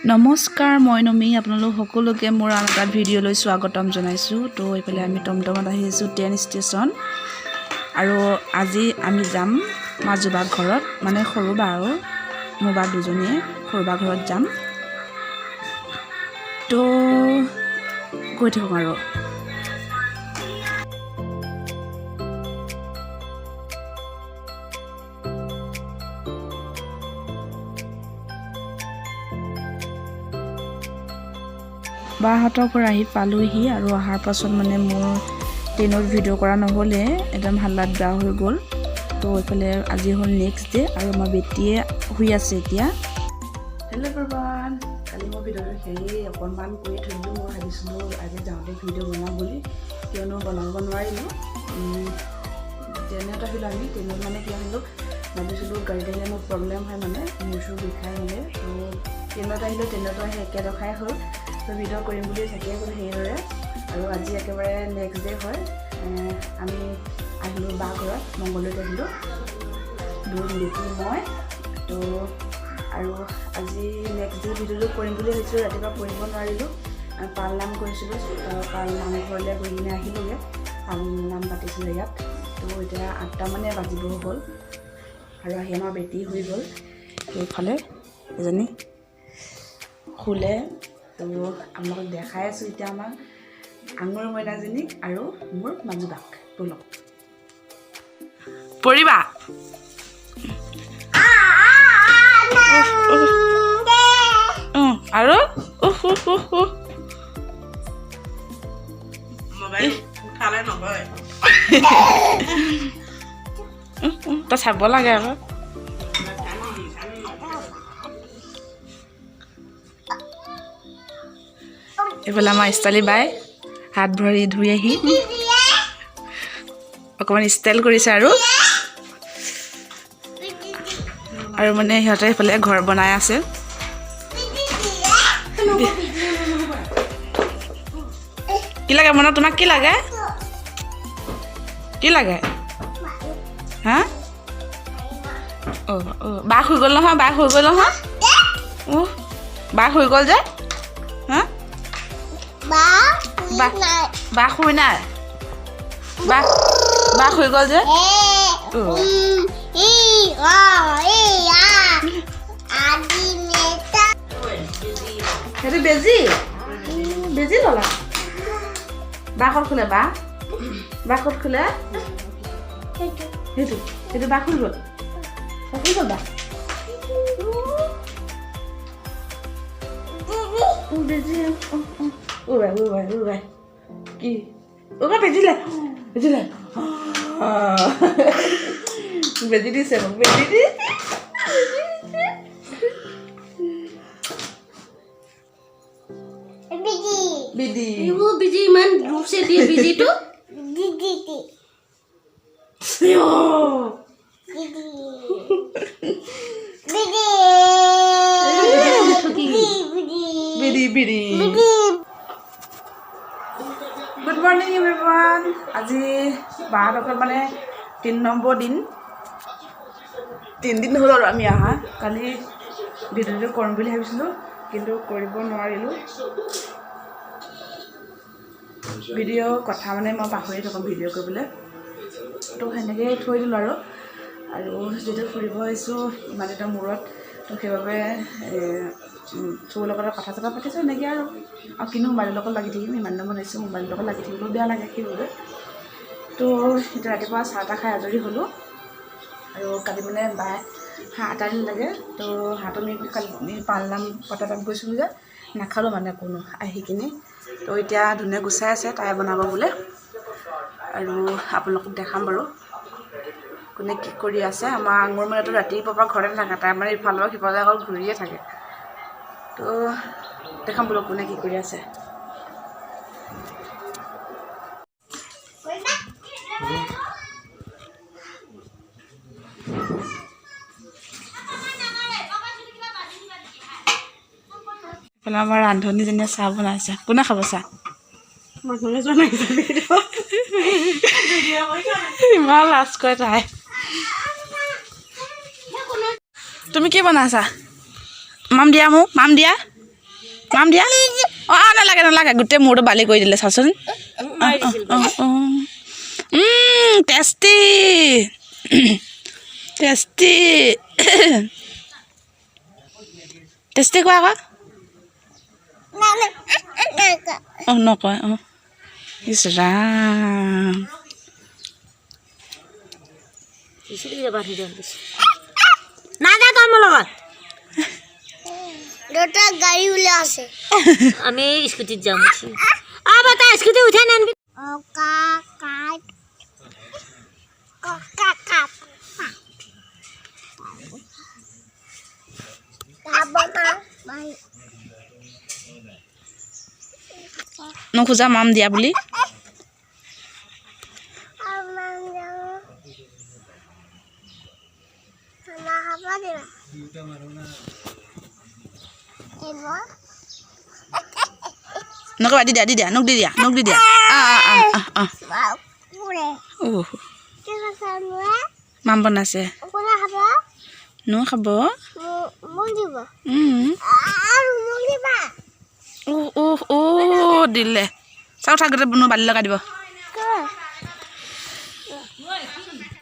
নমস্কাৰ, মই নমি আপোনালোক সকলোকে মোৰ আন এটা ভিডিঅ'লৈ স্বাগতম জনাইছোঁ। তো এইফালে আমি টমটমত আহিছোঁ ট্ৰেইন ষ্টেচন, আৰু আজি আমি যাম মাজুবা ঘৰত, মানে সৰু বা আৰু মোৰ বা দুজনীয়ে সৰু বা ঘৰত যাম। তো গৈ থাকোঁ আৰু বাহঁতৰ পৰা আহি পালোহি, আৰু অহাৰ পাছত মানে মোৰ ট্ৰেইনত ভিডিঅ' কৰা নহ'লে একদম হাল্লাত বেয়া হৈ গ'ল। তো এইফালে আজি হ'ল নেক্সট ডে, আৰু আমাৰ বেটীয়ে শুই আছে এতিয়া। হেল্ল' এভৰিৱান, কালি মই ভিডিঅ'টো হেৰি অকণমান কৰি থৈ দিলোঁ। মই ভাবিছিলোঁ আজি যাওঁতে ভিডিঅ' বনাওঁ বুলি, কিয়নো বনাব নোৱাৰিলোঁ। ট্ৰেইনত আহিলোঁ আমি। ট্ৰেইনত মানে কি আহিলোঁ, ভাবিছিলোঁ গাড়ীত আহিলে মোৰ প্ৰব্লেম হয়, মানে মোৰ চোৰ বিষাই মানে। তো ট্ৰেইনত আহিলোঁ, ট্ৰেইনতো আহি একেডোখাই হ'ল। তো ভিডিঅ' কৰিম বুলি থাকিয়ে গ'ল সেইদৰে। আৰু আজি একেবাৰে নেক্সট ডে হয়। আমি আহিলোঁ বা ঘৰত, মংগলদৈত আহিলোঁ, বেটী মই। তো আৰু আজি নেক্সট ডে ভিডিঅ'টো কৰিম বুলি ভাবিছিলোঁ, ৰাতিপুৱা কৰিব নোৱাৰিলোঁ। পাল নাম কৰিছিলোঁ, পাল নামঘৰলৈ গৈ কিনে আহিলোঁগৈ। পাল নাম পাতিছিলোঁ ইয়াত। তো এতিয়া 8টা মানে বাজিব হ'ল, আৰু আহি আমাৰ বেটী শুই গ'ল। সেইফালে এজনী শুলে। তো আপোনালোকক দেখাই আছোঁ এতিয়া আমাক আঙুৰ মইনাজনীক আৰু মোৰ মাজুবাক। ব'লক পৰিবা। আৰু তই চাব লাগে আকৌ। এইফালে আমাৰ ষ্টাইলী বাই হাত ভৰি ধুই আহি অকণমান ষ্টাইল কৰিছে, আৰু মানে সিহঁতে এইফালে ঘৰ বনাই আছে। কি লাগে মনত, তোমাক কি লাগে? কি লাগে হা? বা শুই গ'ল নহয়, বা শুই গ'ল নহয়। বা শুই গ'ল যে, হা? বা শুই নাই, বা শুই গ'ল যে। সেইটো বেজি বেজি ল'লা। বা ক'ত খোলে, বা ক'ত খোলে? সেইটো বা শুই গ'ল, শুই গ'ল বা। বেজি কি বেজিলে বেজি দিছে মোক, বেজি দি বিজি ইমান জোৰছে দিয়ে বিজিটো। Good morning everyone. আজি বাহঁতৰ মানে 3 নম্বৰ দিন, 3 দিন হ'ল আৰু আমি অহা। কালি ভিডিঅ'টো কৰিম বুলি ভাবিছিলোঁ, কিন্তু কৰিব নোৱাৰিলোঁ। ভিডিঅ' কথা মানে মই পাহৰি থাকোঁ ভিডিঅ' কৰিবলৈ, তো সেনেকৈয়ে থৈ দিলোঁ। আৰু যিহেতু ফুৰিব আহিছোঁ ইমান দিনৰ মূৰত, তো সেইবাবে চবৰ লগতে কথা চথা পাতিছোঁ এনেকৈ। আৰু কিনো মোবাইলৰ লগত লাগি থাকিম, ইমান দিনৰ মূৰত আহিছোঁ, মোবাইলৰ লগত লাগি থাকিবলৈও বেয়া লাগে সেইবাবে। তো এতিয়া ৰাতিপুৱা চাহ তাহ খাই আজৰি হ'লোঁ। আৰু কালি মানে বায়ে হাঁহ এটা লাগে, তো হাঁহটো আমি কালি পাল নাম পতা তাত গৈছিলোঁ যে, নাখালোঁ মানে কোনো আহি কিনে। তো এতিয়া ধুনীয়া গুচাই আছে, তাই বনাব বোলে। আৰু আপোনালোকক দেখাম বাৰু কোনে কি কৰি আছে। আমাৰ আঙুৰ মইনাটো ৰাতিপুৱাৰ পৰা ঘৰতে নাথাকে, তাই মানে ইফালৰ পৰা সিফালে অকল ঘূৰিয়ে থাকে। তো দেখাম বোলো কোনে কি কৰি আছে। আমাৰ ৰান্ধনীজনীয়ে চাহ বনাইছে। কোনে খাব চাহ? ইমান লাজ কৰে তাই। তুমি কি বনাইছা? মাম দিয়া মোক, মাম দিয়া। মাম দিয়া নালাগে নালাগে গোটেই মূৰটো বালি কৰি দিলে চাচোন টেষ্টি টেষ্টি টেষ্টি কোৱা আকৌ নকয় ইছ ৰাম গাড়ী ওলাই আছে আমি স্কুটিত যাম বতা স্কুটি উঠাই নানবি নোখোজা মাম দিয়া বুলি নকবা দি দিয়া নোক দি দিয়া মাম বনাইছে নো খাব দিলে চাওঁ থাকোঁতে বালি লগাই দিব